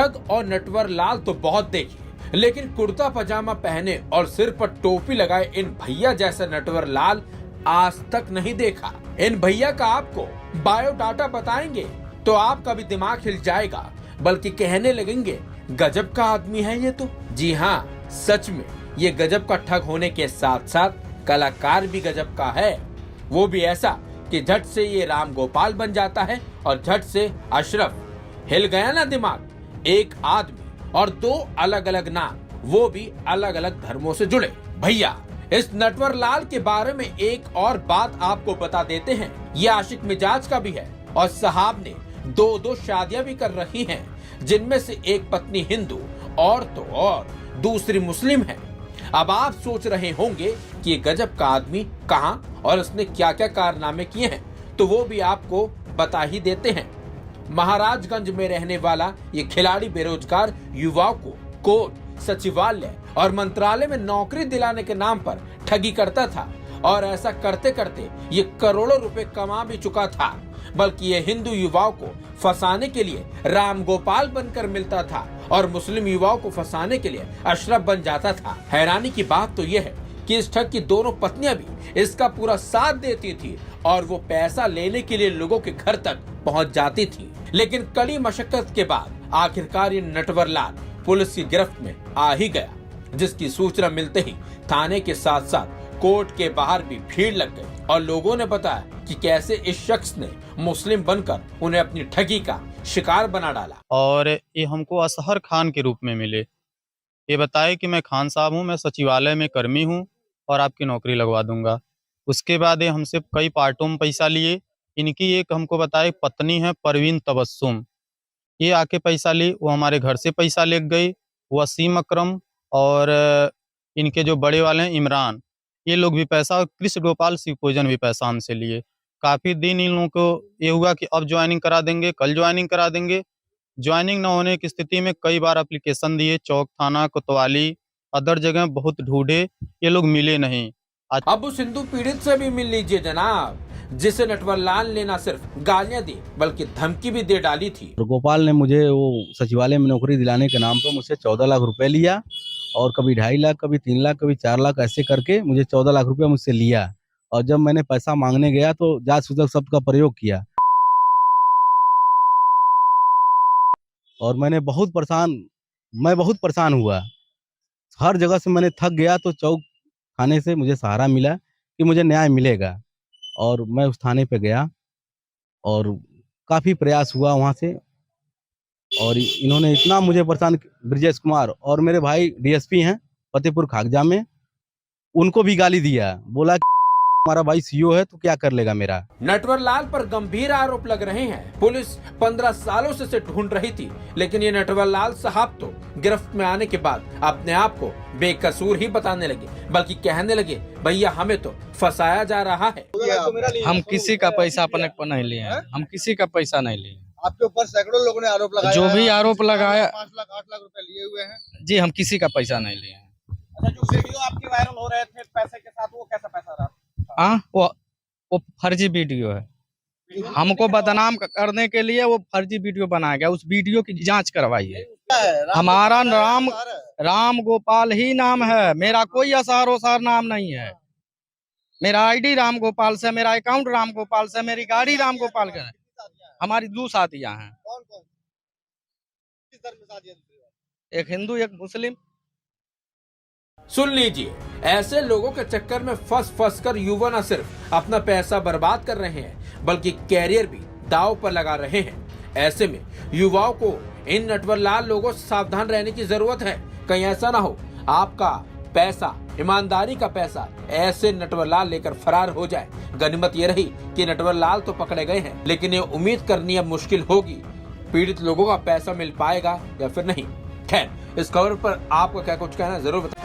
ठग और नटवर लाल तो बहुत देखे, लेकिन कुर्ता पजामा पहने और सिर पर टोपी लगाए इन भैया जैसा नटवर लाल आज तक नहीं देखा। इन भैया का आपको बायोडाटा बताएंगे तो आपका भी दिमाग हिल जाएगा, बल्कि कहने लगेंगे गजब का आदमी है ये तो। जी हाँ, सच में ये गजब का ठग होने के साथ साथ कलाकार भी गजब का है। वो भी ऐसा कि झट से ये राम गोपाल बन जाता है और झट से अशरफ। हिल गया ना दिमाग। एक आदमी और दो अलग अलग नाम, वो भी अलग अलग धर्मों से जुड़े। भैया इस नटवर लाल के बारे में एक और बात आपको बता देते हैं, ये आशिक मिजाज का भी है और साहब ने दो शादियां भी कर रही हैं, जिनमें से एक पत्नी हिंदू और तो और दूसरी मुस्लिम है। अब आप सोच रहे होंगे कि ये गजब का आदमी कहां और उसने क्या क्या कारनामे किए हैं, तो वो भी आपको बता ही देते हैं। महाराजगंज में रहने वाला ये खिलाड़ी बेरोजगार युवाओं को कोर्ट, सचिवालय और मंत्रालय में नौकरी दिलाने के नाम पर ठगी करता था और ऐसा करते करते ये करोड़ों रुपए कमा भी चुका था। बल्कि ये हिंदू युवाओं को फंसाने के लिए राम गोपाल बनकर मिलता था और मुस्लिम युवाओं को फंसाने के लिए अशरफ बन जाता था। हैरानी की बात तो यह है कि इस ठग की दोनों पत्नियां भी इसका पूरा साथ देती थी और वो पैसा लेने के लिए लोगों के घर तक पहुंच जाती थी। लेकिन कड़ी मशक्कत के बाद आखिरकार ये नटवर लाल पुलिस की गिरफ्त में आ ही गया, जिसकी सूचना मिलते ही थाने के साथ साथ कोर्ट के बाहर भी भीड़ लग गई और लोगों ने बताया कि कैसे इस शख्स ने मुस्लिम बनकर उन्हें अपनी ठगी का शिकार बना डाला। और ये हमको असहर खान के रूप में मिले। ये बताए कि मैं खान साहब हूँ, मैं सचिवालय में कर्मी हूँ और आपकी नौकरी लगवा दूंगा। उसके बाद ये हमसे कई पार्टों में पैसा लिए। इनकी एक हमको बताए पत्नी है परवीन तबस्सुम, ये आके पैसा ली। वो हमारे घर से पैसा ले गई। वसीम अकरम और इनके जो बड़े वाले हैं इमरान, ये लोग भी पैसा, और कृष्ण गोपाल शिवपूजन भी पैसा हमसे लिए। काफ़ी दिन इन लोगों को ये हुआ कि अब ज्वाइनिंग करा देंगे, कल ज्वाइनिंग करा देंगे। ज्वाइनिंग न होने की स्थिति में कई बार एप्लीकेशन दिए, चौक थाना, कोतवाली, अदर जगह बहुत ढूंढे, ये लोग मिले नहीं। अब उस हिंदू पीड़ित से भी मिल लीजिए जनाब, जिसे नटवर लाल ने न सिर्फ गालियां दी बल्कि धमकी भी दे डाली थी। गोपाल ने मुझे वो सचिवालय में नौकरी दिलाने के नाम पर मुझसे 14 लाख रुपए लिया और कभी 2.5 लाख, कभी 3 लाख, कभी 4 लाख, ऐसे करके मुझे 14 लाख रुपए मुझसे लिया। और जब मैंने पैसा मांगने गया तो जात-सूचक शब्द का प्रयोग किया और मैं बहुत परेशान हुआ। हर जगह से मैंने थक गया तो चौक थाने से मुझे सहारा मिला कि मुझे न्याय मिलेगा और मैं उस थाने पे गया और काफ़ी प्रयास हुआ वहाँ से। और इन्होंने इतना मुझे परेशान, ब्रजेश कुमार और मेरे भाई डीएसपी हैं फतेहपुर खाकजा में, उनको भी गाली दिया, बोला कि हमारा भाई सीओ है तो क्या कर लेगा मेरा। नटवर लाल पर गंभीर आरोप लग रहे हैं। पुलिस 15 सालों से इसे ढूंढ रही थी, लेकिन ये नटवर लाल साहब तो गिरफ्त में आने के बाद अपने आप को बेकसूर ही बताने लगे, बल्कि कहने लगे भैया हमें तो फंसाया जा रहा है। हम किसी का पैसा अपने को नहीं लिए हैं, हम किसी का पैसा नहीं लिए। आपके ऊपर सैकड़ों लोगों ने आरोप लगाया, जो भी आरोप लगाया, 5 लाख 8 लाख रुपए लिए हुए हैं। जी हम किसी का पैसा नहीं लिए हैं। अच्छा, जो वीडियो आपके वायरल हो रहे थे पैसे के साथ, वो कैसा पैसा रहा? हाँ, वो फर्जी वीडियो है। हमको बदनाम करने के लिए वो फर्जी वीडियो बनाया गया। उस वीडियो की जांच करवाइए। हमारा राम गोपाल ही नाम है, मेरा कोई असार ओसार नाम नहीं है। मेरा आईडी राम गोपाल से, मेरा अकाउंट राम गोपाल से, मेरी गाड़ी राम गोपाल का है। हमारी 2 शादियां हैं। कौन-कौन? किस धर्म में शादी है? एक हिंदू, एक मुस्लिम। सुन लीजिए, ऐसे लोगों के चक्कर में फंस कर युवा न सिर्फ अपना पैसा बर्बाद कर रहे हैं बल्कि कैरियर भी दांव पर लगा रहे हैं। ऐसे में युवाओं को इन नटवर लाल लोगों से सावधान रहने की जरूरत है। कहीं ऐसा ना हो आपका पैसा, ईमानदारी का पैसा ऐसे नटवर लाल लेकर फरार हो जाए। गनीमत ये रही कि नटवर लाल तो पकड़े गए हैं, लेकिन ये उम्मीद करनी अब मुश्किल होगी पीड़ित लोगों का पैसा मिल पाएगा या फिर नहीं। खैर, इस खबर पर आपको क्या कुछ कहना है जरूर बताएं।